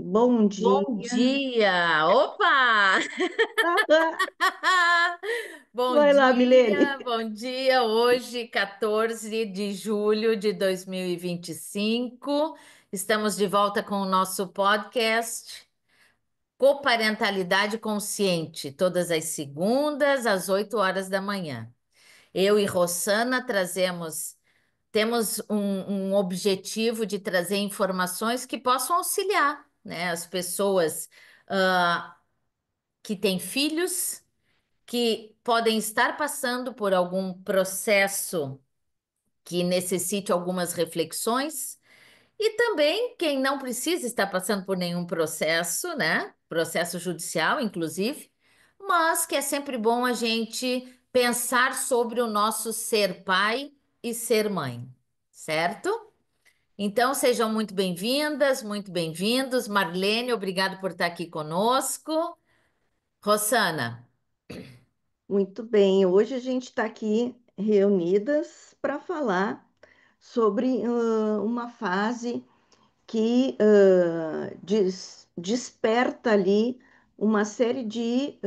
Bom dia. Bom dia! Opa! Bom Vai lá, Milene. dia, bom dia. Hoje, 14 de julho de 2025, estamos de volta com o nosso podcast Coparentalidade Consciente, todas as segundas, às 8 horas da manhã. Eu e Rossana temos um objetivo de trazer informações que possam auxiliar, né, as pessoas que têm filhos, que podem estar passando por algum processo que necessite algumas reflexões, e também quem não precisa estar passando por nenhum processo, né? Processo judicial, inclusive, mas que é sempre bom a gente pensar sobre o nosso ser pai e ser mãe, certo? Então, sejam muito bem-vindas, muito bem-vindos. Marlene, obrigado por estar aqui conosco. Rossana, Muito bem. Hoje a gente está aqui reunidas para falar sobre uma fase que desperta ali uma série de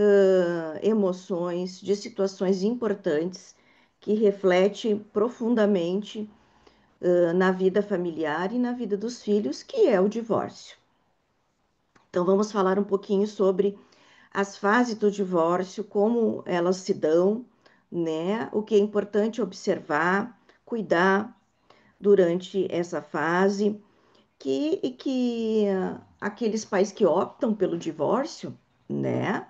emoções, de situações importantes que reflete profundamente na vida familiar e na vida dos filhos, que é o divórcio. Então, vamos falar um pouquinho sobre as fases do divórcio, como elas se dão, né? O que é importante observar, cuidar durante essa fase, que aqueles pais que optam pelo divórcio, né?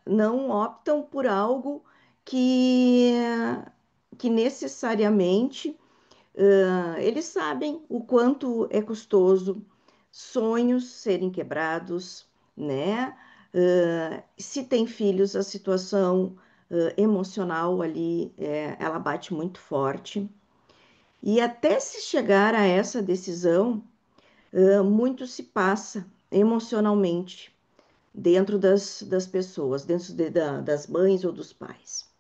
Não optam por algo que, que necessariamente eles sabem o quanto é custoso sonhos serem quebrados, né? Se tem filhos, a situação emocional ali, ela bate muito forte. E até se chegar a essa decisão, muito se passa emocionalmente dentro das pessoas, dentro das mães ou dos pais.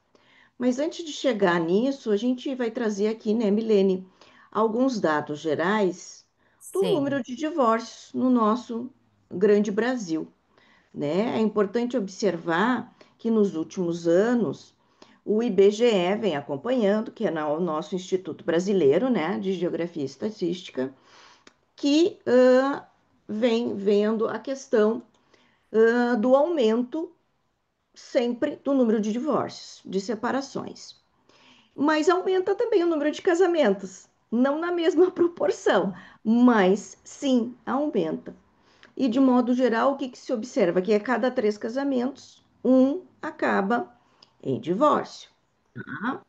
Mas antes de chegar nisso, a gente vai trazer aqui, né, Milene, alguns dados gerais do sim. número de divórcios no nosso grande Brasil, né? É importante observar que nos últimos anos o IBGE vem acompanhando, que é o nosso Instituto Brasileiro, né, de Geografia e Estatística, que vem vendo a questão do aumento sempre do número de divórcios, de separações. Mas aumenta também o número de casamentos. Não na mesma proporção, mas sim aumenta. E de modo geral, o que se observa? Que a cada 3 casamentos, um acaba em divórcio. Tá?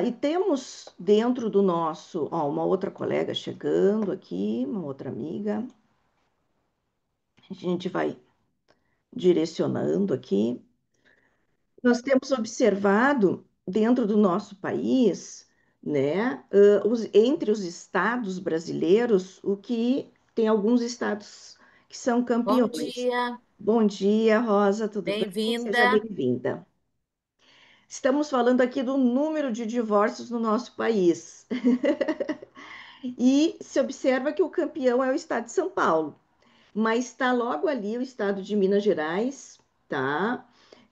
E temos dentro do nosso, ó, uma outra colega chegando aqui, uma outra amiga. A gente vai direcionando aqui. Nós temos observado dentro do nosso país, né, entre os estados brasileiros, o que tem alguns estados que são Bom campeões. dia, Bom dia, Rosa, tudo bem? Seja bem-vinda. bem-vinda. Estamos falando aqui do número de divórcios no nosso país. E se observa que o campeão é o estado de São Paulo, mas está logo ali o estado de Minas Gerais, tá?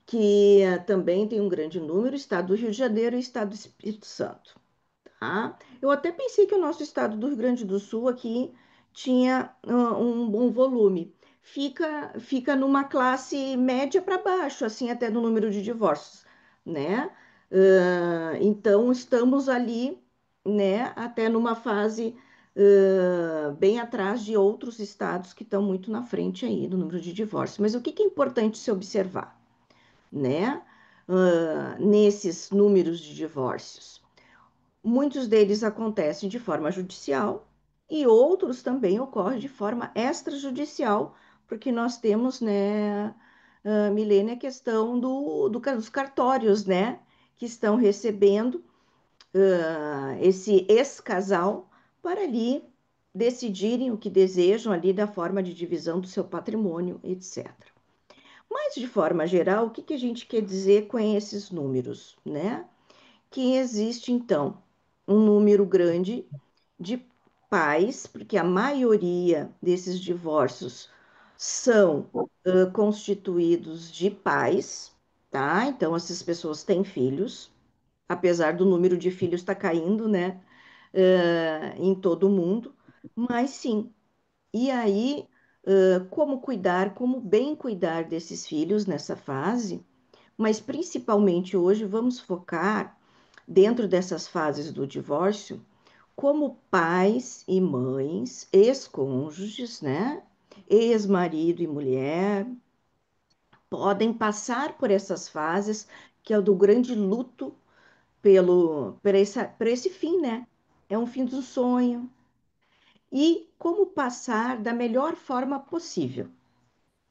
Que também tem um grande número, o estado do Rio de Janeiro e o estado do Espírito Santo, tá? Eu até pensei que o nosso estado do Rio Grande do Sul aqui tinha um bom volume. Fica numa classe média para baixo, assim, até no número de divórcios, né? Então, estamos ali, né, até numa fase bem atrás de outros estados que estão muito na frente aí no número de divórcios. Mas o que é importante se observar, né? Nesses números de divórcios. Muitos deles acontecem de forma judicial e outros também ocorrem de forma extrajudicial, porque nós temos, né, Milene, a questão dos cartórios, né, que estão recebendo esse ex-casal para ali decidirem o que desejam ali da forma de divisão do seu patrimônio, etc. Mas, de forma geral, o que a gente quer dizer com esses números, né? Que existe, então, um número grande de pais, porque a maioria desses divórcios são constituídos de pais, tá? Então, essas pessoas têm filhos, apesar do número de filhos estar caindo, né? Em todo o mundo, mas sim. E aí, como cuidar, como bem cuidar desses filhos nessa fase? Mas principalmente hoje vamos focar dentro dessas fases do divórcio, como pais e mães, ex-cônjuges, né? Ex-marido e mulher, podem passar por essas fases, que é o do grande luto por esse fim, né? É um fim do sonho. E como passar da melhor forma possível,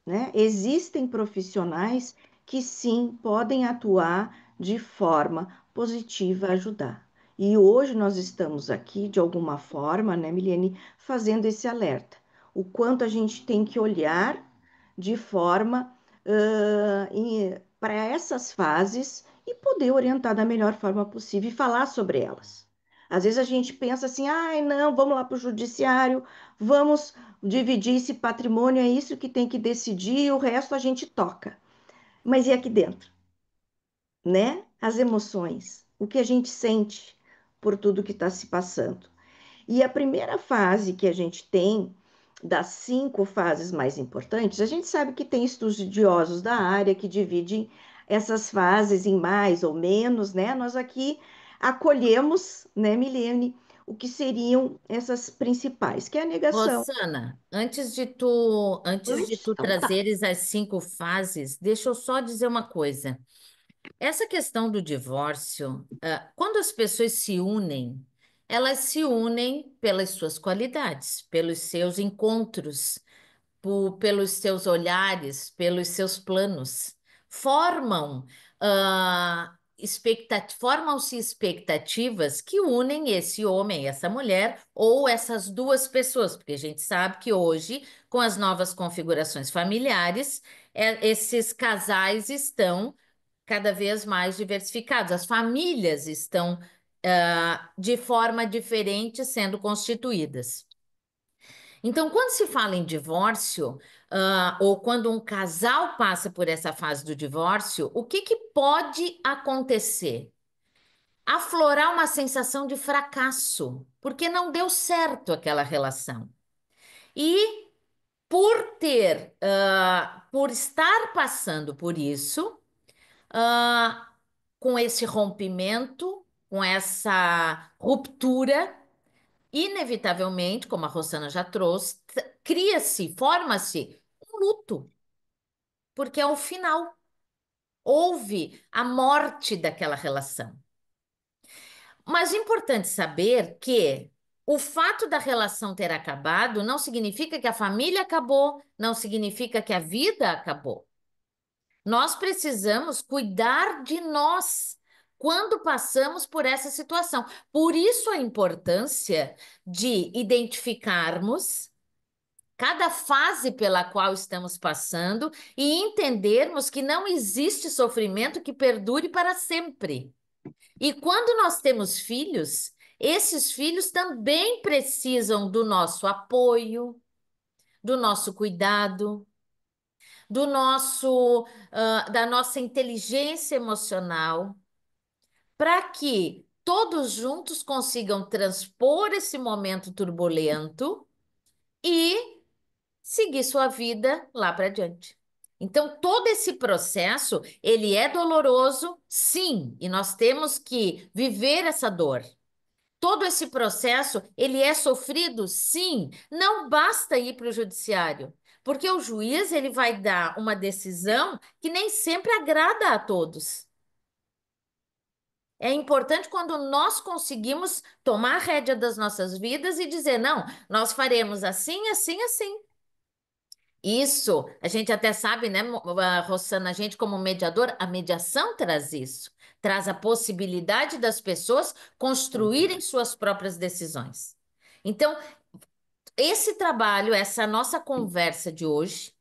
né? Existem profissionais que sim podem atuar de forma positiva a ajudar. E hoje nós estamos aqui, de alguma forma, né, Milene, fazendo esse alerta. O quanto a gente tem que olhar de forma para essas fases e poder orientar da melhor forma possível e falar sobre elas. Às vezes a gente pensa assim, ai, não, vamos lá para o judiciário, vamos dividir esse patrimônio, é isso que tem que decidir, o resto a gente toca. Mas e aqui dentro, né? As emoções, o que a gente sente por tudo que está se passando. E a primeira fase que a gente tem, das 5 fases mais importantes, a gente sabe que tem estudiosos da área que dividem essas fases em mais ou menos, né? Nós aqui acolhemos, né, Milene, o que seriam essas principais, que é a negação. Rosana, antes de tu Então, tá. trazeres as 5 fases, deixa eu só dizer uma coisa. Essa questão do divórcio, quando as pessoas se unem, elas se unem pelas suas qualidades, pelos seus encontros, pelos seus olhares, pelos seus planos. Formam, formam-se expectativas que unem esse homem, essa mulher, ou essas duas pessoas, porque a gente sabe que hoje, com as novas configurações familiares, esses casais estão cada vez mais diversificados. As famílias estão, de forma diferente sendo constituídas. Então, quando se fala em divórcio, ou quando um casal passa por essa fase do divórcio, o que que pode acontecer? Aflorar uma sensação de fracasso, porque não deu certo aquela relação. E por estar passando por isso, ah, com esse rompimento, com essa ruptura, inevitavelmente, como a Rosana já trouxe, cria-se, forma-se um luto, porque é o final. Houve a morte daquela relação. Mas é importante saber que o fato da relação ter acabado não significa que a família acabou, não significa que a vida acabou. Nós precisamos cuidar de nós quando passamos por essa situação. Por isso a importância de identificarmos cada fase pela qual estamos passando e entendermos que não existe sofrimento que perdure para sempre. E quando nós temos filhos, esses filhos também precisam do nosso apoio, do nosso cuidado, da nossa inteligência emocional, para que todos juntos consigam transpor esse momento turbulento e seguir sua vida lá para diante. Então, todo esse processo, ele é doloroso, sim, e nós temos que viver essa dor. Todo esse processo, ele é sofrido, sim. Não basta ir para o judiciário, porque o juiz, ele vai dar uma decisão que nem sempre agrada a todos. É importante quando nós conseguimos tomar a rédea das nossas vidas e dizer, não, nós faremos assim, assim, assim. Isso, a gente até sabe, né, Rossana, a gente como mediador, a mediação traz isso, traz a possibilidade das pessoas construírem suas próprias decisões. Então, esse trabalho, essa nossa conversa de hoje,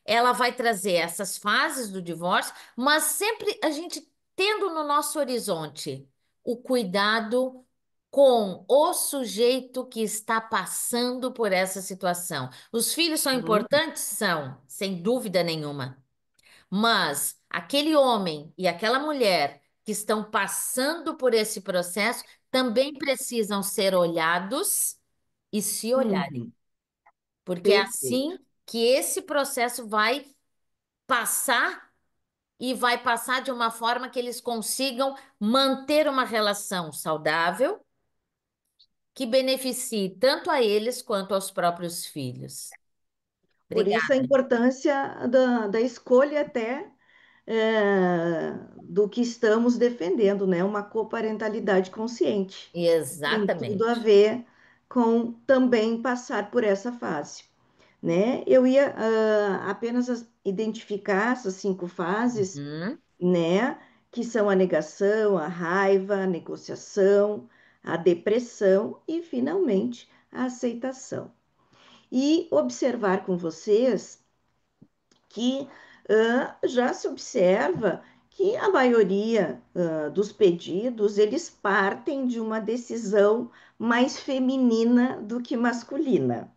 ela vai trazer essas fases do divórcio, mas sempre a gente tendo no nosso horizonte o cuidado com o sujeito que está passando por essa situação. Os filhos são Hum, importantes? São, sem dúvida nenhuma. Mas aquele homem e aquela mulher que estão passando por esse processo também precisam ser olhados e se olharem, uhum, porque é perfeito. assim que esse processo vai passar e vai passar de uma forma que eles consigam manter uma relação saudável que beneficie tanto a eles quanto aos próprios filhos. Por isso a Obrigada. importância da escolha até do que estamos defendendo, né? Uma coparentalidade consciente. Tem tudo a Exatamente. ver com também passar por essa fase, né? Eu ia apenas identificar essas 5 fases, Uhum. né? Que são a negação, a raiva, a negociação, a depressão e, finalmente, a aceitação. E observar com vocês que já se observa que a maioria dos pedidos eles partem de uma decisão mais feminina do que masculina.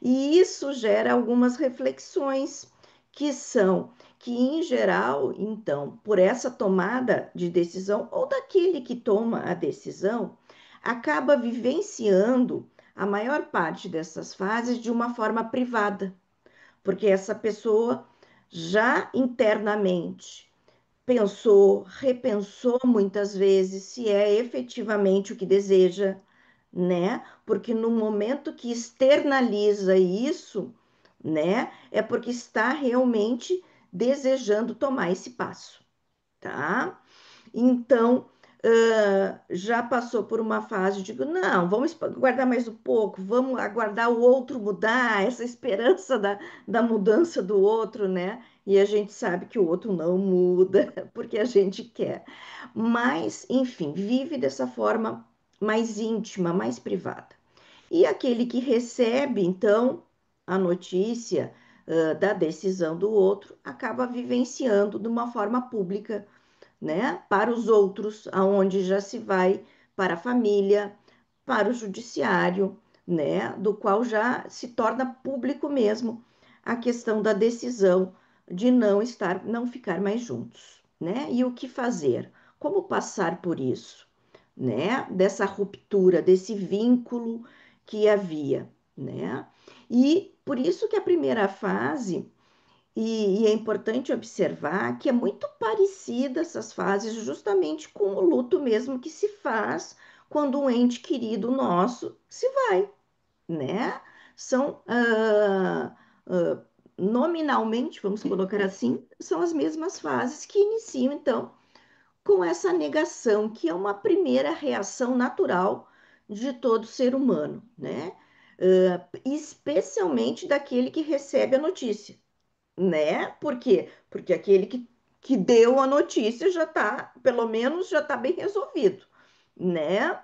E isso gera algumas reflexões que são que, em geral, então, por essa tomada de decisão, ou daquele que toma a decisão, acaba vivenciando a maior parte dessas fases de uma forma privada, porque essa pessoa já internamente pensou, repensou muitas vezes se é efetivamente o que deseja, né? Porque no momento que externaliza isso, né, é porque está realmente desejando tomar esse passo, tá? Então, já passou por uma fase de, não, vamos guardar mais um pouco, vamos aguardar o outro mudar, essa esperança da mudança do outro, né? E a gente sabe que o outro não muda, porque a gente quer. Mas, enfim, vive dessa forma mais íntima, mais privada. E aquele que recebe, então, a notícia, da decisão do outro, acaba vivenciando de uma forma pública, né, para os outros, aonde já se vai para a família, para o judiciário, né, do qual já se torna público mesmo a questão da decisão de não ficar mais juntos, né? E o que fazer? Como passar por isso, né? Dessa ruptura, desse vínculo que havia, né? E por isso que a primeira fase e é importante observar que é muito parecida essas fases justamente com o luto mesmo que se faz quando um ente querido nosso se vai, né? São ah, nominalmente, vamos colocar assim, são as mesmas fases que iniciam então com essa negação, que é uma primeira reação natural de todo ser humano, né? Especialmente daquele que recebe a notícia, né? Por quê? Porque aquele que deu a notícia já está, pelo menos já está bem resolvido, né?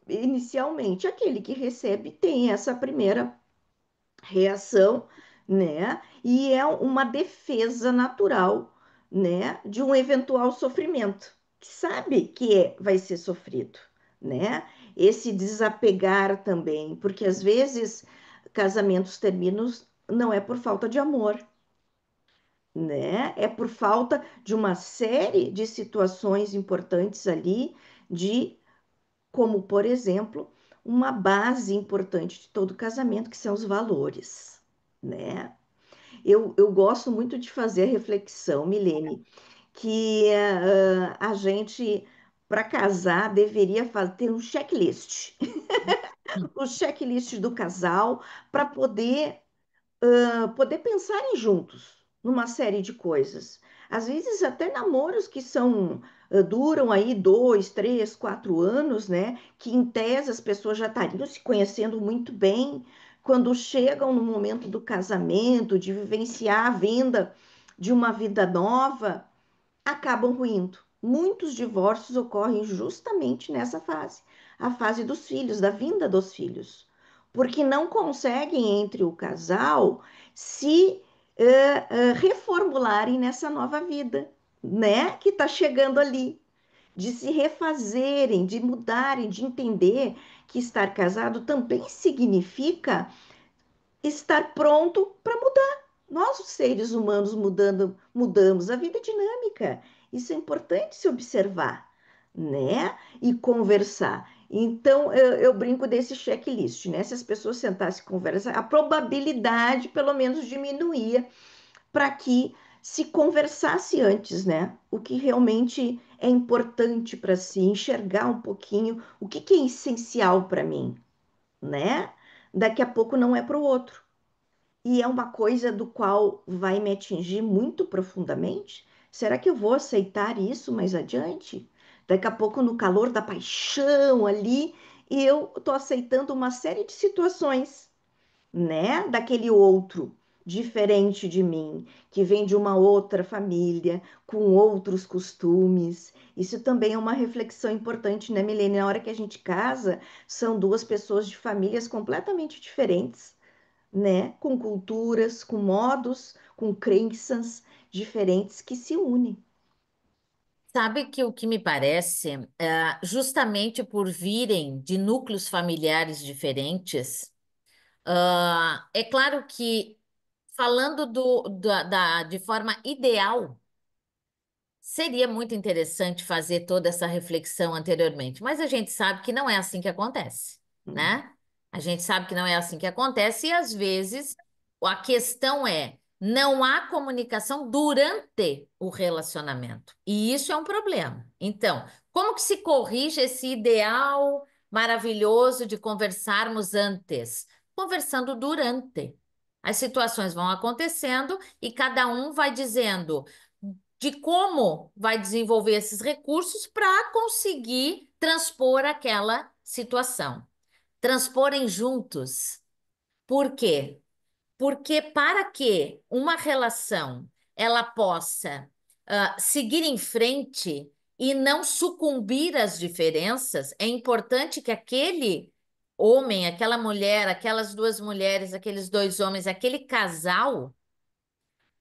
Inicialmente, aquele que recebe tem essa primeira reação, né? E é uma defesa natural, né? De um eventual sofrimento, que sabe que vai ser sofrido, né? Esse desapegar também, porque às vezes casamentos terminam não é por falta de amor, né? É por falta de uma série de situações importantes ali, de como, por exemplo, uma base importante de todo casamento, que são os valores, né? Eu gosto muito de fazer a reflexão, Milene, que a gente, para casar, deveria ter um checklist, o checklist do casal, para poder pensarem juntos numa série de coisas. Às vezes até namoros que duram aí 2, 3, 4 anos, né? Que em tese as pessoas já estariam se conhecendo muito bem, quando chegam no momento do casamento, de vivenciar a vinda de uma vida nova, acabam ruindo. Muitos divórcios ocorrem justamente nessa fase, a fase dos filhos, da vinda dos filhos, porque não conseguem entre o casal se reformularem nessa nova vida, né? Que está chegando ali. de se refazerem, de mudarem, de entender que estar casado também significa estar pronto para mudar. Nós, os seres humanos, mudamos. A vida é dinâmica. Isso é importante se observar, né? E conversar. Então, eu brinco desse checklist, né? Se as pessoas sentassem e conversar, a probabilidade, pelo menos, diminuía para que se conversasse antes, né? O que realmente é importante para si, enxergar um pouquinho o que que é essencial para mim, né? Daqui a pouco não é para o outro. E é uma coisa do qual vai me atingir muito profundamente? Será que eu vou aceitar isso mais adiante? Daqui a pouco, no calor da paixão ali, e eu estou aceitando uma série de situações, né? Daquele outro diferente de mim, que vem de uma outra família, com outros costumes. Isso também é uma reflexão importante, né, Milene? Na hora que a gente casa, são duas pessoas de famílias completamente diferentes, né? Com culturas, com modos, com crenças diferentes que se unem. Sabe que o que me parece, justamente por virem de núcleos familiares diferentes, é claro que falando de forma ideal, seria muito interessante fazer toda essa reflexão anteriormente, mas a gente sabe que não é assim que acontece, Hum, né? A gente sabe que não é assim que acontece e às vezes a questão é não há comunicação durante o relacionamento. E isso é um problema. Então, como que se corrige esse ideal maravilhoso de conversarmos antes? Conversando durante. As situações vão acontecendo e cada um vai dizendo de como vai desenvolver esses recursos para conseguir transpor aquela situação. Transporem juntos. Por quê? Porque para que uma relação ela possa seguir em frente e não sucumbir às diferenças, é importante que aquele homem, aquela mulher, aquelas duas mulheres, aqueles dois homens, aquele casal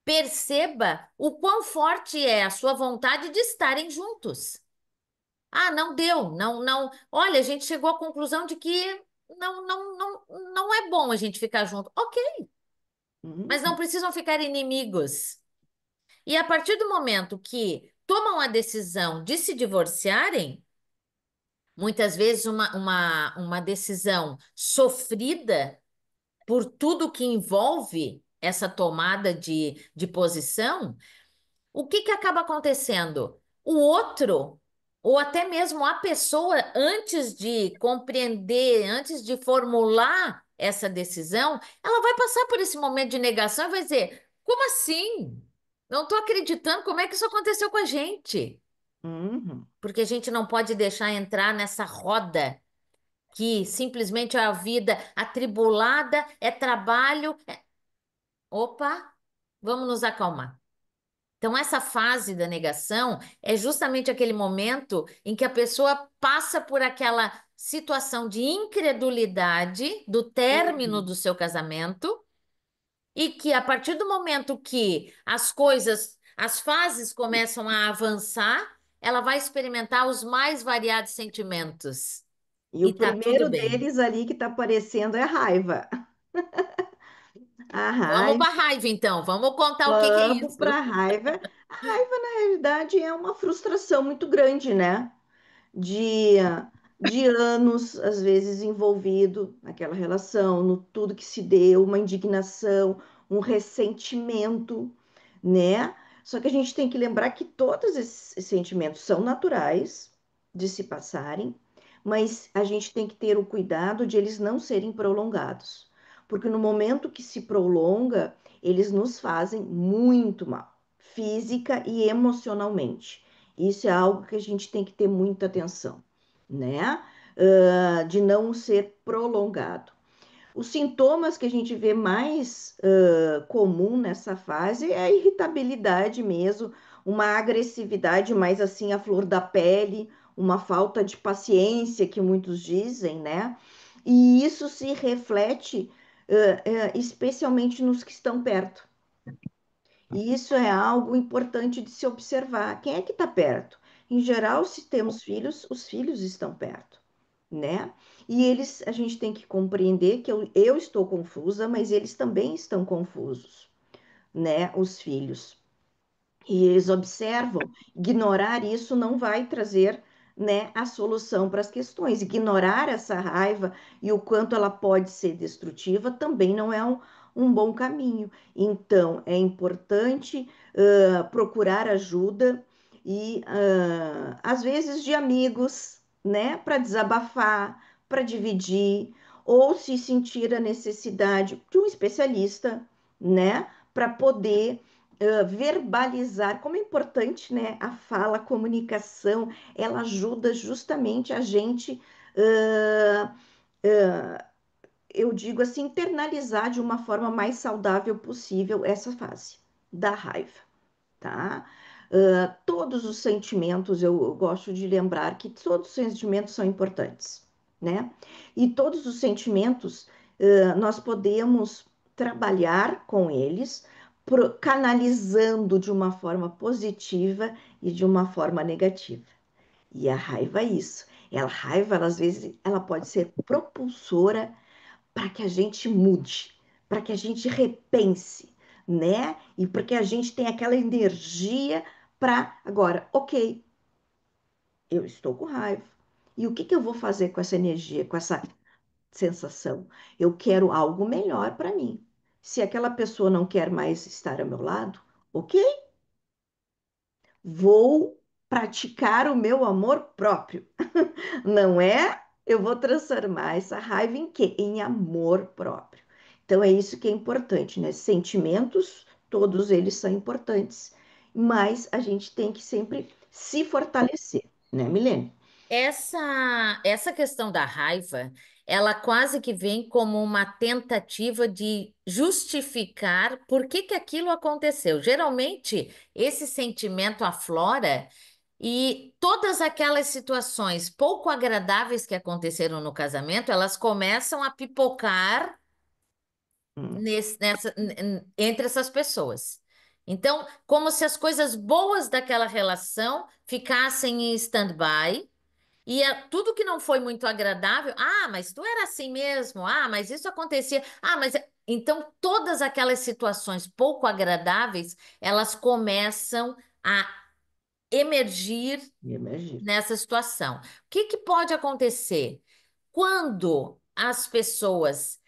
perceba o quão forte é a sua vontade de estarem juntos. Ah, não deu, não, não. Olha, a gente chegou à conclusão de que não é bom a gente ficar junto. Ok, mas não hum, precisam ficar inimigos. E a partir do momento que tomam a decisão de se divorciarem, muitas vezes uma decisão sofrida por tudo que envolve essa tomada de posição. O que que acaba acontecendo? O outro, ou até mesmo a pessoa, antes de compreender, antes de formular essa decisão, ela vai passar por esse momento de negação e vai dizer: como assim? Não estou acreditando, como é que isso aconteceu com a gente? hum. Porque a gente não pode deixar entrar nessa roda que simplesmente é a vida atribulada, é trabalho. Opa, vamos nos acalmar. Então, essa fase da negação é justamente aquele momento em que a pessoa passa por aquela situação de incredulidade do término Uhum. do seu casamento e que, a partir do momento que as coisas, as fases começam a avançar, ela vai experimentar os mais variados sentimentos. E E o tá tudo primeiro bem. deles ali que está aparecendo é a raiva. A Vamos raiva, para a raiva, então. Vamos contar o que é vamos isso. para a raiva. A raiva, na realidade, é uma frustração muito grande, né? de, de anos, às vezes, envolvido naquela relação, no tudo que se deu, uma indignação, um ressentimento, né? Só que a gente tem que lembrar que todos esses sentimentos são naturais de se passarem, mas a gente tem que ter o cuidado de eles não serem prolongados, porque no momento que se prolonga, eles nos fazem muito mal, física e emocionalmente. Isso é algo que a gente tem que ter muita atenção, né? De não ser prolongado. Os sintomas que a gente vê mais comum nessa fase é a irritabilidade mesmo, uma agressividade mais assim à flor da pele, uma falta de paciência que muitos dizem, né? E isso se reflete especialmente nos que estão perto. E isso é algo importante de se observar. Quem é que está perto? Em geral, se temos filhos, os filhos estão perto, né? E eles, a gente tem que compreender que eu estou confusa, mas eles também estão confusos, né? Os filhos. E eles observam, ignorar isso não vai trazer, né, a solução para as questões. Ignorar essa raiva e o quanto ela pode ser destrutiva também não é um bom caminho. Então, é importante procurar ajuda e, às vezes, de amigos, né, para desabafar, para dividir, ou se sentir a necessidade de um especialista, né, para poder verbalizar, como é importante, né? A fala, a comunicação, ela ajuda justamente a gente, uh, uh, eu digo assim, internalizar de uma forma mais saudável possível essa fase da raiva, tá? Todos os sentimentos, eu gosto de lembrar que todos os sentimentos são importantes, né? E todos os sentimentos, nós podemos trabalhar com eles, canalizando de uma forma positiva e de uma forma negativa. E a raiva é isso. Ela, a raiva, ela, às vezes, ela pode ser propulsora para que a gente mude, para que a gente repense, né? E para que a gente tenha aquela energia para agora, ok, eu estou com raiva. E o que que eu vou fazer com essa energia, com essa sensação? Eu quero algo melhor para mim. Se aquela pessoa não quer mais estar ao meu lado, ok, vou praticar o meu amor próprio. Não é? Eu vou transformar essa raiva em quê? Em amor próprio. Então é isso que é importante, né? Sentimentos, todos eles são importantes, mas a gente tem que sempre se fortalecer, né, Milene? Essa questão da raiva, ela quase que vem como uma tentativa de justificar por que que aquilo aconteceu. Geralmente, esse sentimento aflora e todas aquelas situações pouco agradáveis que aconteceram no casamento, elas começam a pipocar Hum, entre essas pessoas. Então, como se as coisas boas daquela relação ficassem em stand-by e tudo que não foi muito agradável, mas tu era assim mesmo, mas isso acontecia, mas. Então, todas aquelas situações pouco agradáveis, elas começam a emergir imagino. nessa situação. O que que pode acontecer? Quando as pessoas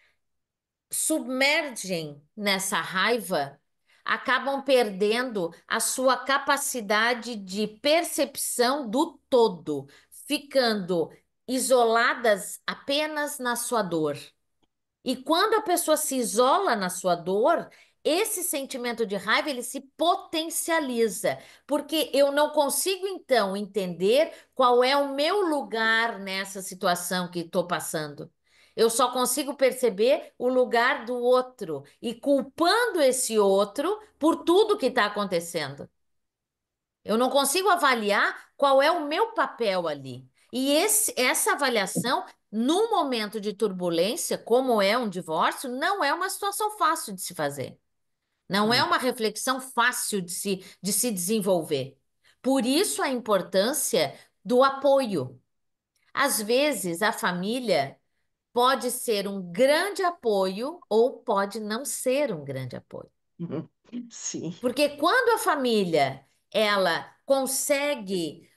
submergem nessa raiva, acabam perdendo a sua capacidade de percepção do todo, ficando isoladas apenas na sua dor. E quando a pessoa se isola na sua dor, esse sentimento de raiva ele se potencializa, porque eu não consigo então entender qual é o meu lugar nessa situação que estou passando. Eu só consigo perceber o lugar do outro e culpando esse outro por tudo que está acontecendo. Eu não consigo avaliar qual é o meu papel ali. E essa avaliação, num momento de turbulência, como é um divórcio, não é uma situação fácil de se fazer. Não é uma reflexão fácil de se desenvolver. Por isso a importância do apoio. Às vezes, a família pode ser um grande apoio ou pode não ser um grande apoio. Sim. Porque quando a família ela consegue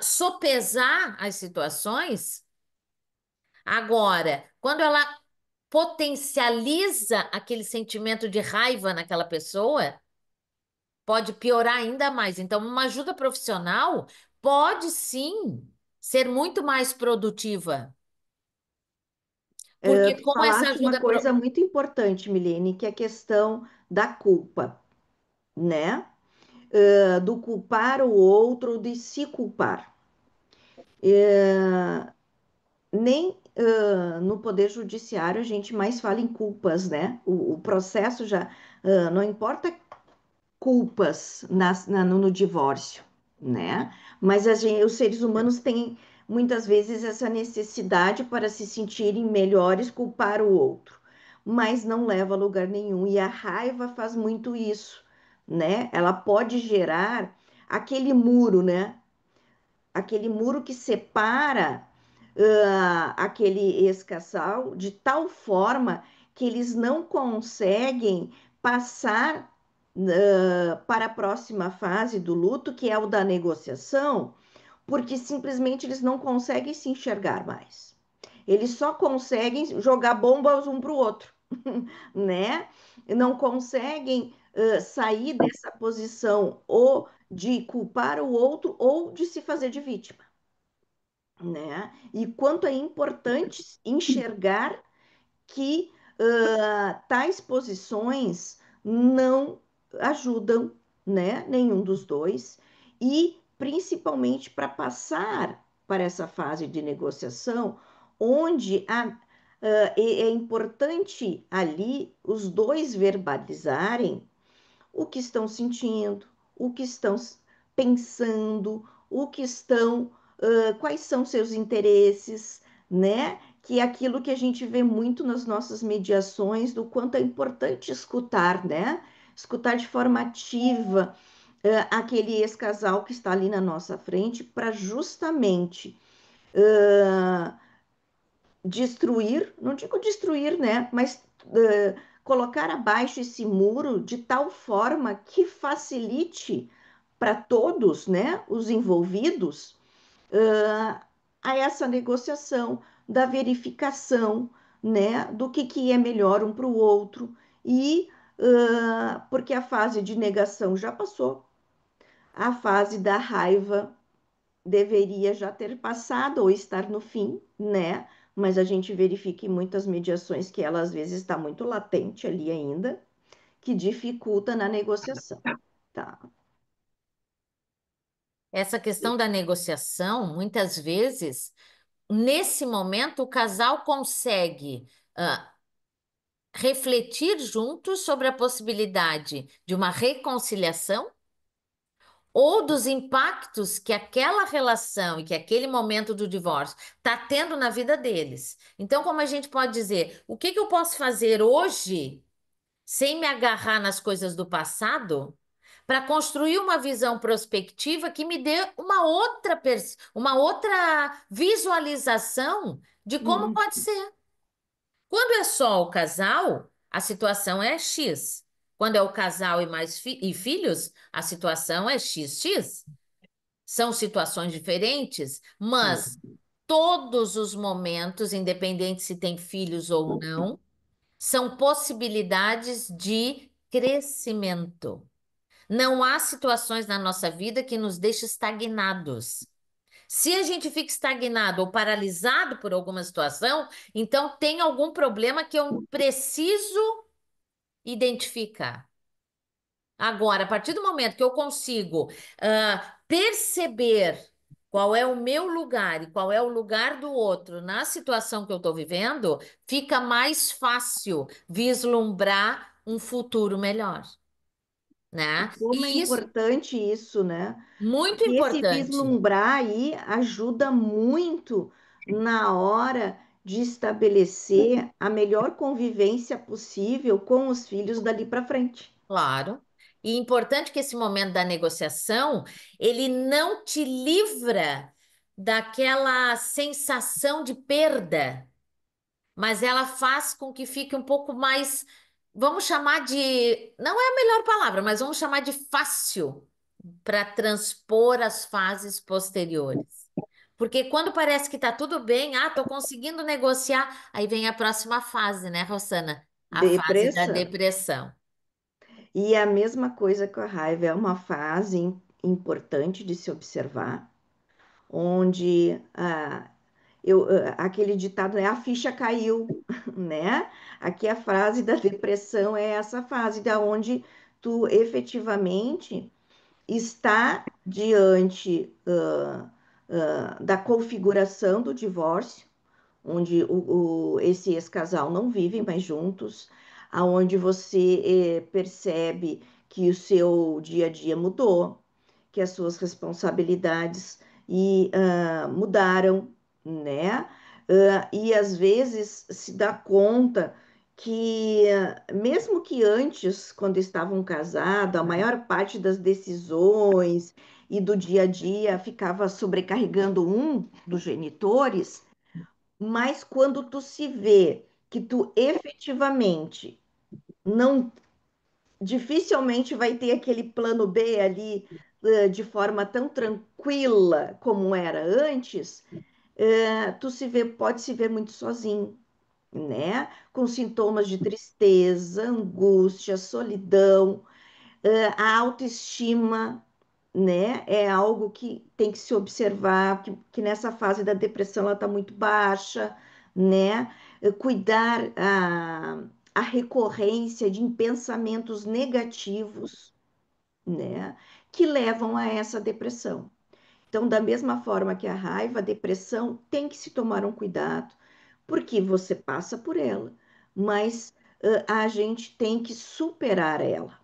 sopesar as situações, agora, quando ela potencializa aquele sentimento de raiva naquela pessoa, pode piorar ainda mais. Então, uma ajuda profissional pode sim ser muito mais produtiva. Porque Tu como essa falaste uma ajuda coisa muito importante, Milene, que é a questão da culpa, né? Do culpar o outro, de se culpar. Nem no Poder Judiciário a gente mais fala em culpas, né? O processo já não importa culpas no divórcio, né? Mas os seres humanos têm muitas vezes essa necessidade para se sentirem melhores, culpar o outro, mas não leva a lugar nenhum. E a raiva faz muito isso, né? Ela pode gerar aquele muro, né? aquele muro que separa aquele ex-casal de tal forma que eles não conseguem passar para a próxima fase do luto, que é o da negociação, porque simplesmente eles não conseguem se enxergar mais. Eles só conseguem jogar bombas um para o outro, né? Não conseguem sair dessa posição ou de culpar o outro ou de se fazer de vítima, né? E quanto é importante enxergar que tais posições não ajudam, né, nenhum dos dois, e principalmente para passar para essa fase de negociação, onde é importante ali os dois verbalizarem o que estão sentindo, o que estão pensando, o que estão, quais são seus interesses, né? Que é aquilo que a gente vê muito nas nossas mediações, do quanto é importante escutar, né? Escutar de forma ativa, aquele ex-casal que está ali na nossa frente, para justamente destruir, não digo destruir, né? Mas colocar abaixo esse muro de tal forma que facilite para todos, né, os envolvidos, uh, a essa negociação, da verificação, né, do que é melhor um para o outro. E porque a fase de negação já passou, a fase da raiva deveria já ter passado ou estar no fim, né? Mas a gente verifica em muitas mediações que ela às vezes está muito latente ali ainda, que dificulta na negociação, tá? Essa questão da negociação, muitas vezes, nesse momento, o casal consegue refletir juntos sobre a possibilidade de uma reconciliação ou dos impactos que aquela relação e que aquele momento do divórcio está tendo na vida deles. Então, como a gente pode dizer, o que que eu posso fazer hoje, sem me agarrar nas coisas do passado, para construir uma visão prospectiva que me dê uma outra visualização de como Uhum. pode ser. Quando é só o casal, a situação é X. Quando é o casal e mais e filhos, a situação é XX. São situações diferentes, mas Sim. todos os momentos, independente se tem filhos ou não, são possibilidades de crescimento. Não há situações na nossa vida que nos deixem estagnados. Se a gente fica estagnado ou paralisado por alguma situação, então tem algum problema que eu preciso identificar. Agora, a partir do momento que eu consigo perceber qual é o meu lugar e qual é o lugar do outro na situação que eu estou vivendo, fica mais fácil vislumbrar um futuro melhor, E né? como é E isso, importante isso, né? muito Porque esse importante. vislumbrar aí ajuda muito na hora de estabelecer a melhor convivência possível com os filhos dali para frente. Claro. E importante que esse momento da negociação, ele não te livra daquela sensação de perda, mas ela faz com que fique um pouco mais, vamos chamar de, não é a melhor palavra, mas vamos chamar de fácil para transpor as fases posteriores. Porque quando parece que está tudo bem, estou conseguindo negociar, aí vem a próxima fase, né, Rossana? A fase da Depressão. depressão. E a mesma coisa com a raiva, é uma fase importante de se observar, onde aquele ditado é a ficha caiu, né? Aqui a frase da depressão é essa fase da onde tu efetivamente está diante da configuração do divórcio, onde esse ex-casal não vivem mais juntos, aonde você percebe que o seu dia a dia mudou, que as suas responsabilidades mudaram, né? E às vezes se dá conta que, mesmo que antes, quando estavam casados, a maior parte das decisões e do dia a dia ficava sobrecarregando um dos genitores, mas quando tu se vê que tu efetivamente não dificilmente vai ter aquele plano B ali de forma tão tranquila como era antes, tu se vê, pode se ver muito sozinho, né? Com sintomas de tristeza, angústia, solidão, a autoestima, né? É algo que tem que se observar, que nessa fase da depressão ela está muito baixa, né? Cuidar a recorrência de pensamentos negativos, né? Que levam a essa depressão. Então, da mesma forma que a raiva, a depressão tem que se tomar um cuidado, porque você passa por ela, mas a gente tem que superar ela,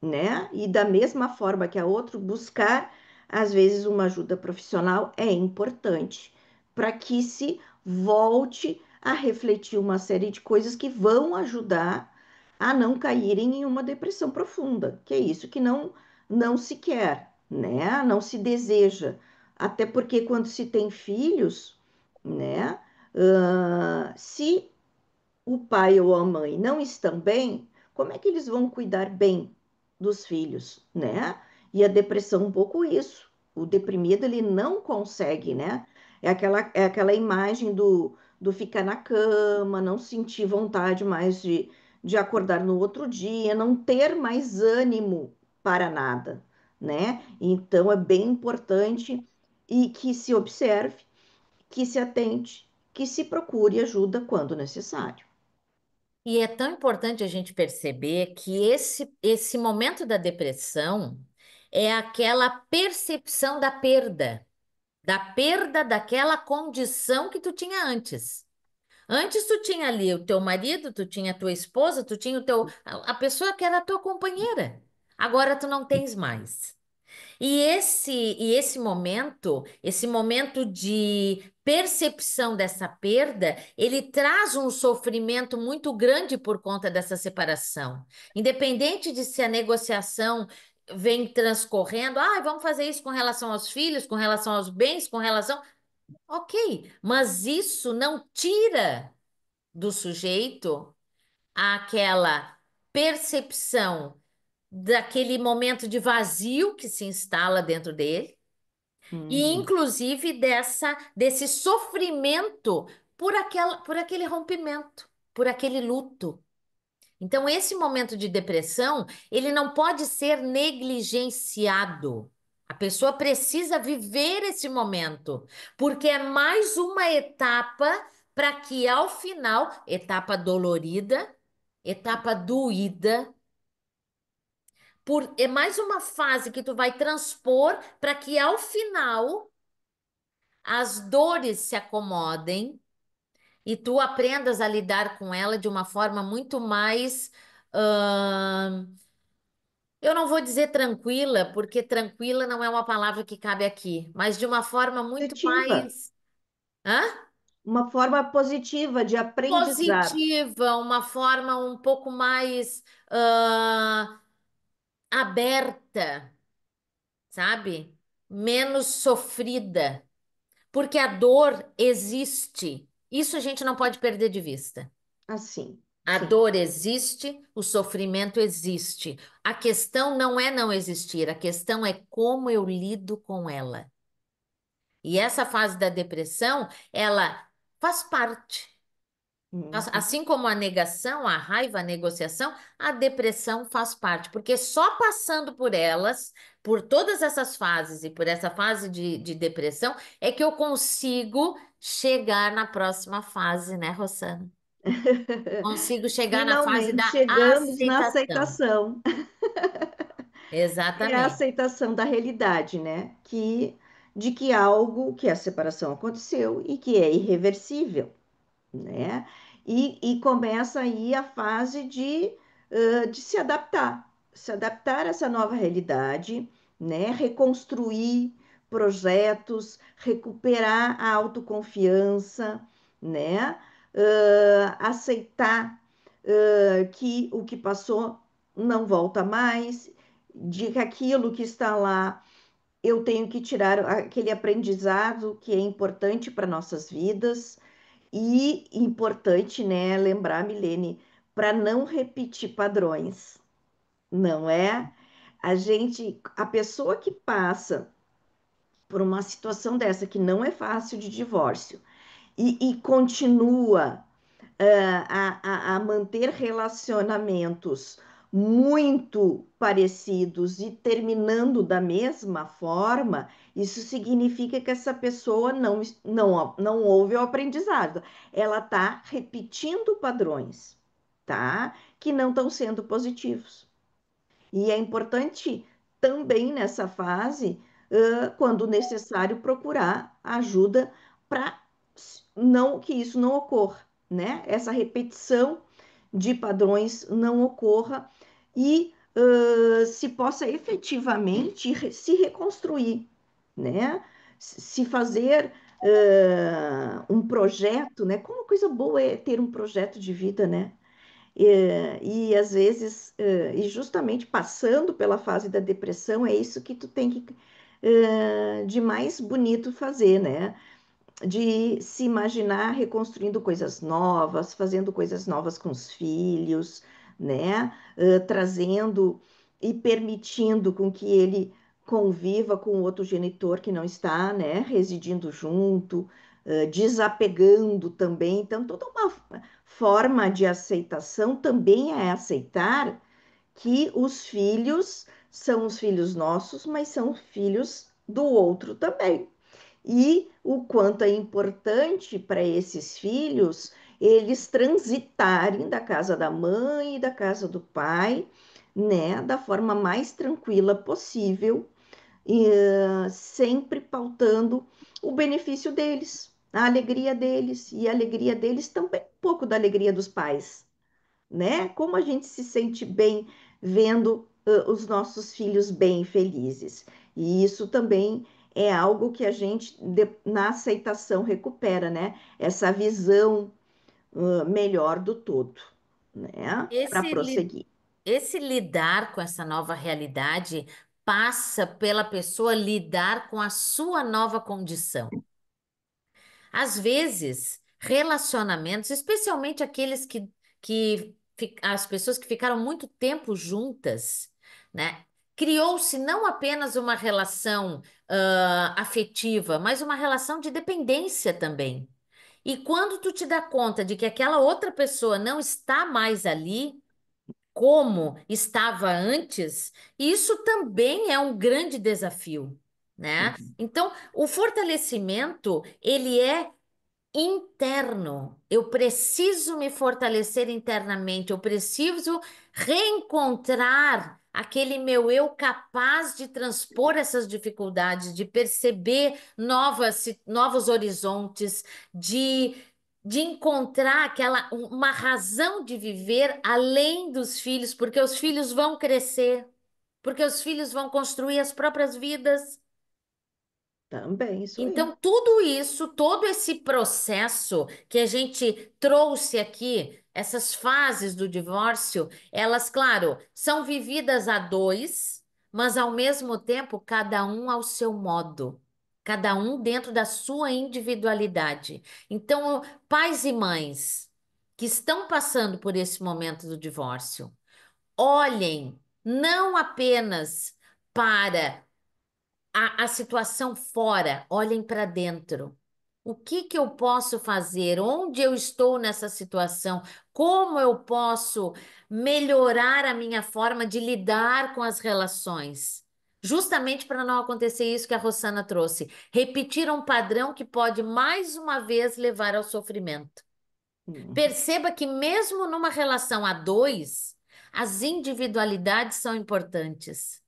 né? E da mesma forma que a outra, buscar, às vezes, uma ajuda profissional é importante para que se volte a refletir uma série de coisas que vão ajudar a não caírem em uma depressão profunda, que é isso que não se quer, né? Não se deseja. Até porque quando se tem filhos, né? Se o pai ou a mãe não estão bem, como é que eles vão cuidar bem dos filhos, né? E a depressão é um pouco isso. O deprimido ele não consegue, né? É aquela imagem do ficar na cama, não sentir vontade mais de acordar no outro dia, não ter mais ânimo para nada, né? Então é bem importante e que se observe, que se atente, que se procure ajuda quando necessário. E é tão importante a gente perceber que esse momento da depressão é aquela percepção da perda daquela condição que tu tinha antes. Antes tu tinha ali o teu marido, tu tinha a tua esposa, tu tinha a pessoa que era a tua companheira. Agora tu não tens mais. Esse momento de percepção dessa perda, ele traz um sofrimento muito grande por conta dessa separação. Independente de se a negociação vem transcorrendo, vamos fazer isso com relação aos filhos, com relação aos bens, com relação. Ok, mas isso não tira do sujeito aquela percepção daquele momento de vazio que se instala dentro dele e Uhum. inclusive desse sofrimento por aquele rompimento, por aquele luto. Então, esse momento de depressão, ele não pode ser negligenciado. A pessoa precisa viver esse momento, porque é mais uma etapa para que ao final, etapa dolorida, etapa doída, é mais uma fase que tu vai transpor para que ao final as dores se acomodem e tu aprendas a lidar com ela de uma forma muito mais, ahn, eu não vou dizer tranquila, porque tranquila não é uma palavra que cabe aqui, mas de uma forma muito Positiva, mais, hã? uma forma positiva de aprendizado. Positiva, uma forma um pouco mais aberta, sabe? Menos sofrida. Porque a dor existe. Isso a gente não pode perder de vista. Assim, A sim. dor existe, o sofrimento existe. A questão não é não existir, a questão é como eu lido com ela. E essa fase da depressão, ela faz parte. Uhum. Assim como a negação, a raiva, a negociação, a depressão faz parte, porque só passando por elas, por todas essas fases e por essa fase de depressão, é que eu consigo chegar na próxima fase, né, Rossana? Consigo chegar na fase Finalmente da chegamos na aceitação. aceitação, que é a Exatamente. aceitação da realidade, né? De que algo, que a separação aconteceu e que é irreversível, né? E começa aí a fase de se adaptar a essa nova realidade, né? Reconstruir projetos, recuperar a autoconfiança, né? Aceitar que o que passou não volta mais, de que aquilo que está lá eu tenho que tirar aquele aprendizado que é importante para nossas vidas e importante, né, lembrar, Milene, para não repetir padrões, não é? A pessoa que passa por uma situação dessa que não é fácil de divórcio e continua a manter relacionamentos muito parecidos e terminando da mesma forma, isso significa que essa pessoa não houve o aprendizado. Ela está repetindo padrões, tá? Que não estão sendo positivos. E é importante também nessa fase, quando necessário, procurar ajuda para não que isso não ocorra, né? Essa repetição de padrões não ocorra e se possa efetivamente se reconstruir, né? Se fazer um projeto, né? Como coisa boa é ter um projeto de vida, né? E às vezes, e justamente passando pela fase da depressão, é isso que tu tem que de mais bonito fazer, né? De se imaginar reconstruindo coisas novas, fazendo coisas novas com os filhos, né? Trazendo e permitindo com que ele conviva com o outro genitor que não está, né? Residindo junto, desapegando também. Então, toda uma forma de aceitação também é aceitar que os filhos são os filhos nossos, mas são filhos do outro também. E o quanto é importante para esses filhos eles transitarem da casa da mãe e da casa do pai, né, da forma mais tranquila possível, e, sempre pautando o benefício deles, a alegria deles, e a alegria deles também um pouco da alegria dos pais, né? Como a gente se sente bem vendo os nossos filhos bem felizes. E isso também é algo que a gente, na aceitação, recupera, né? Essa visão melhor do todo, né? Para Esse, li- prosseguir. esse lidar com essa nova realidade passa pela pessoa lidar com a sua nova condição. Às vezes, relacionamentos, especialmente aqueles as pessoas que ficaram muito tempo juntas, né? Criou-se não apenas uma relação afetiva, mas uma relação de dependência também. E quando tu te dá conta de que aquela outra pessoa não está mais ali, como estava antes, isso também é um grande desafio, né? Uhum. Então, o fortalecimento, ele é interno. Eu preciso me fortalecer internamente, eu preciso reencontrar aquele meu eu capaz de transpor essas dificuldades, de perceber novos horizontes, de encontrar uma razão de viver além dos filhos, porque os filhos vão crescer, porque os filhos vão construir as próprias vidas. Também, isso aí. Então, tudo isso, todo esse processo que a gente trouxe aqui, essas fases do divórcio, elas, claro, são vividas a dois, mas ao mesmo tempo, cada um ao seu modo, cada um dentro da sua individualidade. Então, pais e mães que estão passando por esse momento do divórcio, olhem não apenas para a situação fora, olhem para dentro. O que que eu posso fazer? Onde eu estou nessa situação? Como eu posso melhorar a minha forma de lidar com as relações? Justamente para não acontecer isso que a Rossana trouxe. Repetir um padrão que pode mais uma vez levar ao sofrimento. Uhum. Perceba que mesmo numa relação a dois, as individualidades são importantes.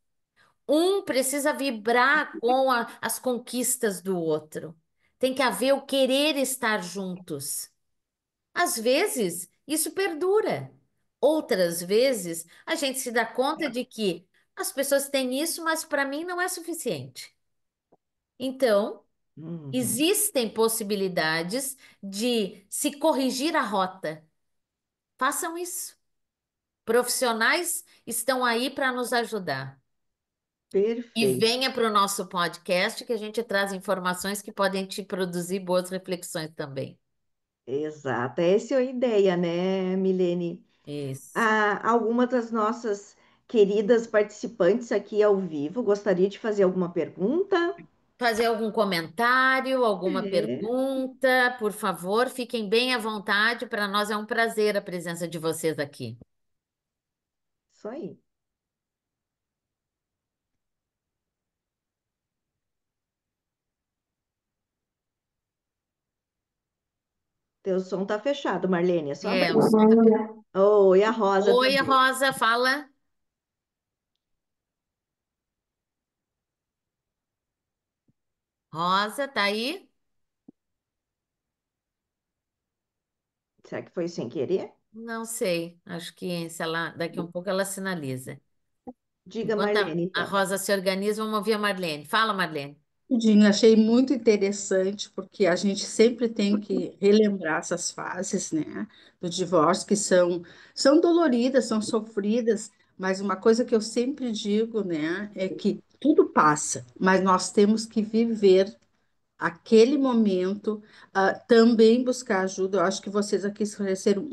Um precisa vibrar com as conquistas do outro. Tem que haver o querer estar juntos. Às vezes, isso perdura. Outras vezes, a gente se dá conta de que as pessoas têm isso, mas para mim não é suficiente. Então, Uhum. existem possibilidades de se corrigir a rota. Façam isso. Profissionais estão aí para nos ajudar. E Perfeito. venha para o nosso podcast que a gente traz informações que podem te produzir boas reflexões também. Exato. Essa é a ideia, né, Milene? Isso. Ah, alguma das nossas queridas participantes aqui ao vivo gostaria de fazer alguma pergunta? Fazer algum comentário, alguma É, pergunta, por favor, fiquem bem à vontade. Para nós é um prazer a presença de vocês aqui. isso aí. Teu som tá fechado, Marlene, é só É, abrir. o som tá... Oi, a Rosa Oi, também. Rosa, fala. Rosa, tá aí? Será que foi sem querer? Não sei. Acho que se ela daqui a um pouco ela sinaliza. Diga, Enquanto Marlene, a então. Rosa se organiza, vamos ouvir a Marlene. Fala, Marlene. Dinho, achei muito interessante, porque a gente sempre tem que relembrar essas fases, né, do divórcio, que são doloridas, são sofridas, mas uma coisa que eu sempre digo, né, é que tudo passa, mas nós temos que viver aquele momento, também buscar ajuda. Eu acho que vocês aqui esclareceram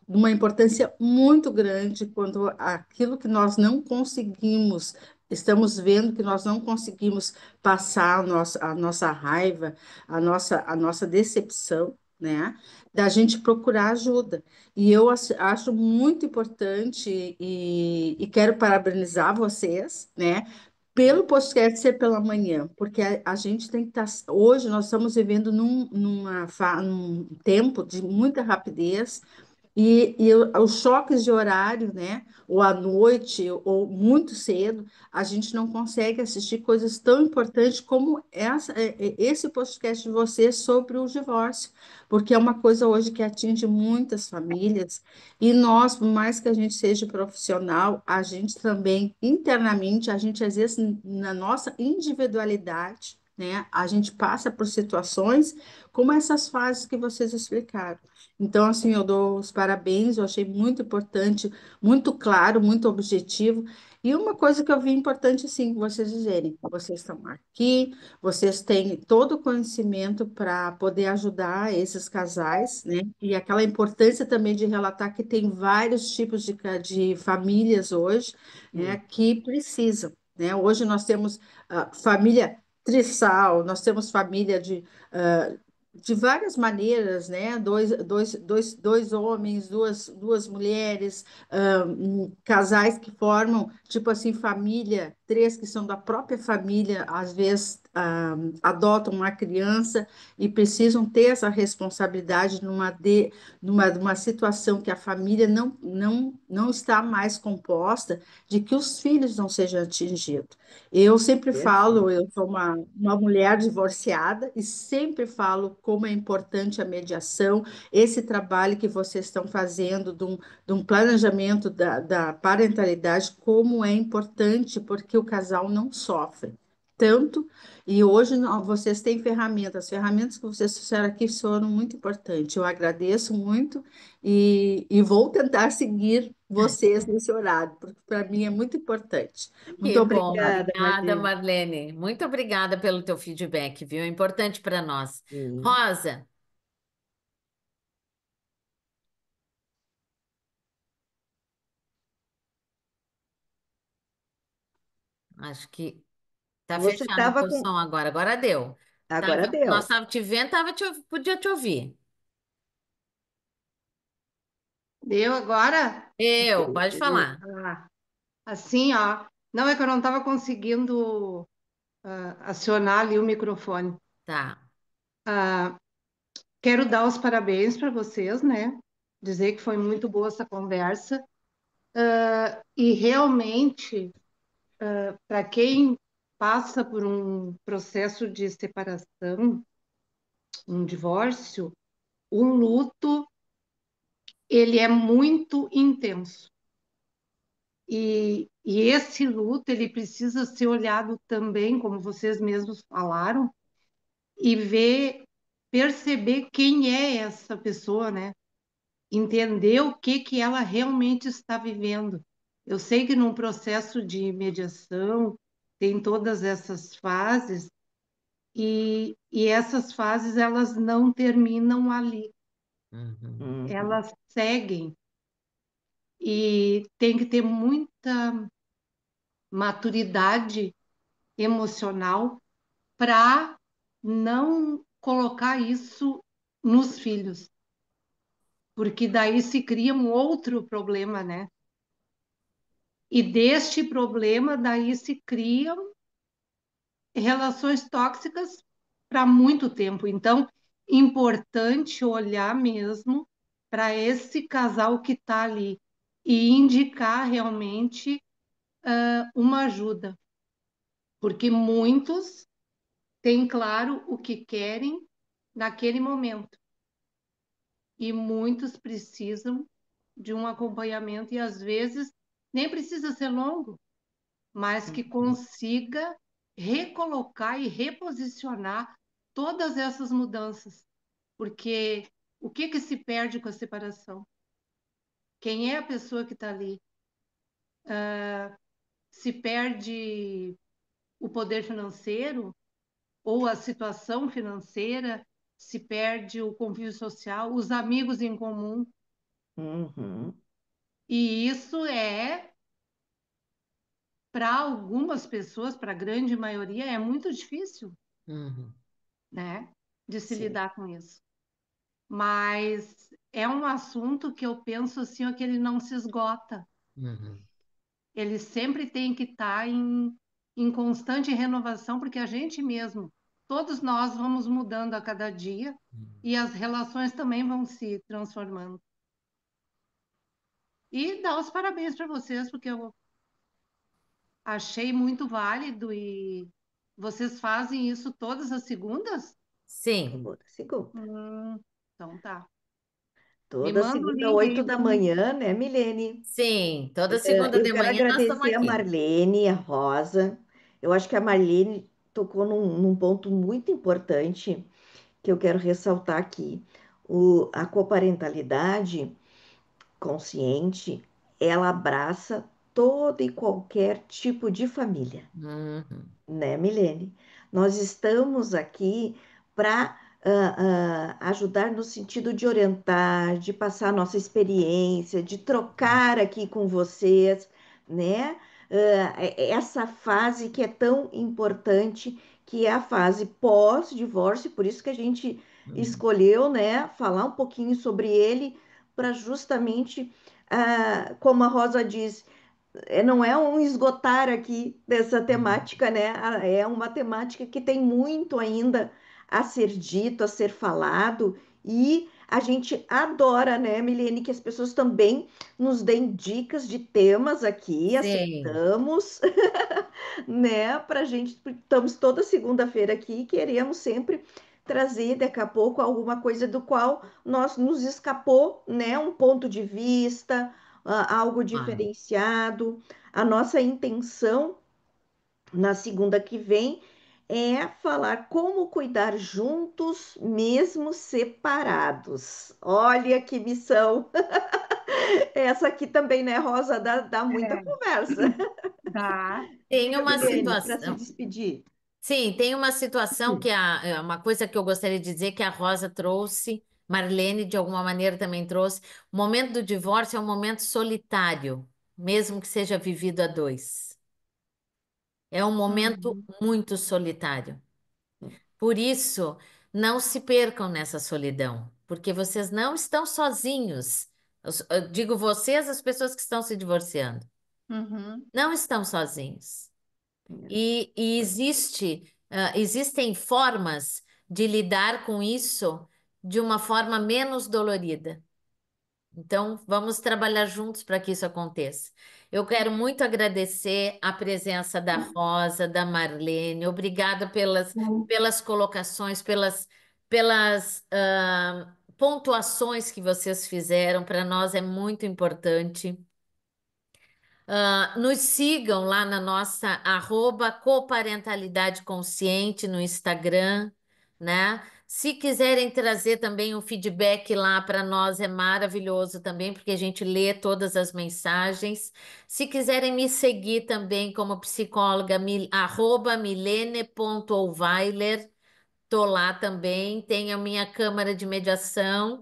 uma importância muito grande quando aquilo que nós não conseguimos, estamos vendo que nós não conseguimos passar a nossa raiva, a nossa decepção, né? Da gente procurar ajuda. E eu acho muito importante e quero parabenizar vocês, né? Pelo podcast ser pela manhã, porque a gente tem que estar. Hoje nós estamos vivendo num tempo de muita rapidez, e os choques de horário, né? Ou à noite, ou muito cedo, a gente não consegue assistir coisas tão importantes como esse podcast de vocês sobre o divórcio, porque é uma coisa hoje que atinge muitas famílias, e nós, por mais que a gente seja profissional, a gente também, internamente, a gente às vezes, na nossa individualidade, né? A gente passa por situações como essas fases que vocês explicaram. Então, assim, eu dou os parabéns, eu achei muito importante, muito claro, muito objetivo. E uma coisa que eu vi importante, assim, vocês dizerem, vocês estão aqui, vocês têm todo o conhecimento para poder ajudar esses casais, né? E aquela importância também de relatar que tem vários tipos de famílias hoje, né, Sim, que precisam, né? Hoje nós temos família trissal, nós temos família de várias maneiras, né? Dois homens, duas mulheres, casais que formam, tipo assim, família, três que são da própria família, às vezes adotam uma criança e precisam ter essa responsabilidade numa situação que a família não está mais composta, de que os filhos não sejam atingidos. Eu sempre falo, perfeito. eu sou uma mulher divorciada e sempre falo como é importante a mediação, esse trabalho que vocês estão fazendo de um planejamento da parentalidade, como é importante, porque o casal não sofre tanto, e hoje vocês têm ferramentas, as ferramentas que vocês fizeram aqui foram muito importantes. Eu agradeço muito e vou tentar seguir vocês nesse horário, porque para mim é muito importante. Que Muito bom, obrigada. Obrigada, obrigada, Marlene. Marlene. Muito obrigada pelo teu feedback, viu? É importante para nós. Sim. Rosa, acho que tá Você fechado o estava teu com. som agora. Agora deu. Agora Nós deu. estávamos te vendo, podia te ouvir. Deu agora? Eu, pode falar. Ah, assim, ó. Não é que eu não estava conseguindo acionar ali o microfone. Tá. Ah, quero dar os parabéns para vocês, né? Dizer que foi muito boa essa conversa. E realmente, para quem passa por um processo de separação, um divórcio, o luto, ele é muito intenso. E esse luto ele precisa ser olhado também, como vocês mesmos falaram, e perceber quem é essa pessoa, né? Entender o que ela realmente está vivendo. Eu sei que num processo de mediação tem todas essas fases e essas fases elas não terminam ali, Uhum. Uhum. elas seguem e tem que ter muita maturidade emocional para não colocar isso nos filhos, porque daí se cria um outro problema, né? E deste problema daí se criam relações tóxicas para muito tempo. Então, importante olhar mesmo para esse casal que está ali e indicar realmente uma ajuda, porque muitos têm claro o que querem naquele momento e muitos precisam de um acompanhamento e às vezes nem precisa ser longo, mas que Uhum. consiga recolocar e reposicionar todas essas mudanças. Porque o que que se perde com a separação? Quem é a pessoa que está ali? Se perde o poder financeiro ou a situação financeira, se perde o convívio social, os amigos em comum. Uhum. E isso é, para algumas pessoas, para a grande maioria, é muito difícil, Uhum. né, de se Sim. lidar com isso. Mas é um assunto que eu penso assim, ó, que ele não se esgota. Uhum. Ele sempre tem que estar em constante renovação, porque a gente mesmo, todos nós vamos mudando a cada dia e as relações também vão se transformando. E dar os parabéns para vocês, porque eu achei muito válido e vocês fazem isso todas as segundas? Sim, Segunda, segunda. Hum, então tá. Me Toda manda o segunda, link aí 8 da manhã, né, Milene? sim. Toda segunda Eu de quero manhã nós estamos agradecer a aqui. Marlene, a Rosa. Eu acho que a Marlene tocou num ponto muito importante que eu quero ressaltar aqui. A coparentalidade consciente, ela abraça todo e qualquer tipo de família, Uhum. né, Milene? Nós estamos aqui para ajudar no sentido de orientar, de passar a nossa experiência, de trocar aqui com vocês, né? Essa fase que é tão importante, que é a fase pós-divórcio, por isso que a gente Uhum. escolheu, né, falar um pouquinho sobre ele, para justamente, como a Rosa diz, não é um esgotar aqui dessa Uhum. temática, né? É uma temática que tem muito ainda a ser dito, a ser falado, e a gente adora, né, Milene, que as pessoas também nos deem dicas de temas aqui, Sim. aceitamos, né, pra gente, estamos toda segunda-feira aqui e queremos sempre trazer daqui a pouco alguma coisa do qual nós nos escapou, né, um ponto de vista, algo Ah, diferenciado. A nossa intenção na segunda que vem é falar como cuidar juntos, mesmo separados. Olha que missão! Essa aqui também, né, Rosa, dá muita É, conversa. dá. tem Diga, uma Milene, para se situação. despedir. Sim, tem uma situação que é uma coisa que eu gostaria de dizer que a Rosa trouxe, Marlene de alguma maneira também trouxe. O momento do divórcio é um momento solitário, mesmo que seja vivido a dois. É um momento Uhum, muito solitário. Por isso, não se percam nessa solidão, porque vocês não estão sozinhos. Eu digo vocês, as pessoas que estão se divorciando, uhum. não estão sozinhos. E existem formas de lidar com isso de uma forma menos dolorida. Então, vamos trabalhar juntos para que isso aconteça. Eu quero muito agradecer a presença da Rosa, da Marlene. Obrigada pelas colocações, pelas pontuações que vocês fizeram. Para nós é muito importante. Nos sigam lá na nossa @coparentalidade consciente no Instagram, né? Se quiserem trazer também um feedback lá para nós, é maravilhoso também, porque a gente lê todas as mensagens. Se quiserem me seguir também como psicóloga, @milene.ouvailer, tô lá também. Tem a minha câmara de mediação,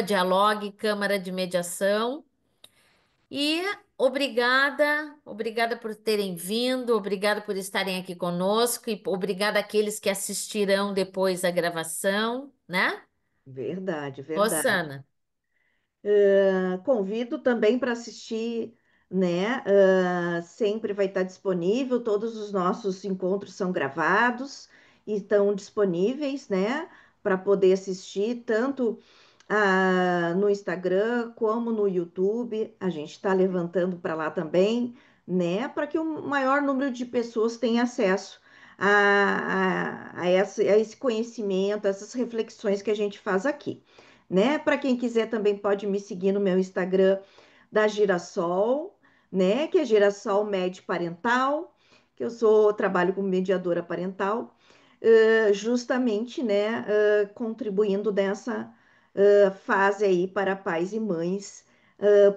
@dialogue Câmara de Mediação. E obrigada por terem vindo, obrigada por estarem aqui conosco e obrigada àqueles que assistirão depois a gravação, né? Verdade, verdade. Rosana, Convido também para assistir, né? Sempre vai estar disponível. Todos os nossos encontros são gravados e estão disponíveis, né? Para poder assistir tanto no Instagram como no YouTube. A gente está levantando para lá também, né? Para que o maior número de pessoas tenha acesso a esse conhecimento, a essas reflexões que a gente faz aqui, né? Para quem quiser também pode me seguir no meu Instagram da Girassol, né? Que é Girassol Med Parental, que trabalho como mediadora parental, justamente, né? Contribuindo nessa fase aí para pais e mães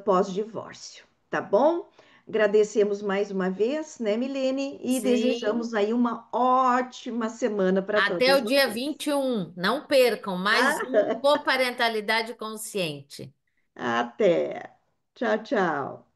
pós-divórcio, tá bom? Agradecemos mais uma vez, né, Milene, e sim, desejamos aí uma ótima semana para até todas o dia vocês. 21. Não percam mais um Ah, Coparentalidade Consciente. até. Tchau, tchau.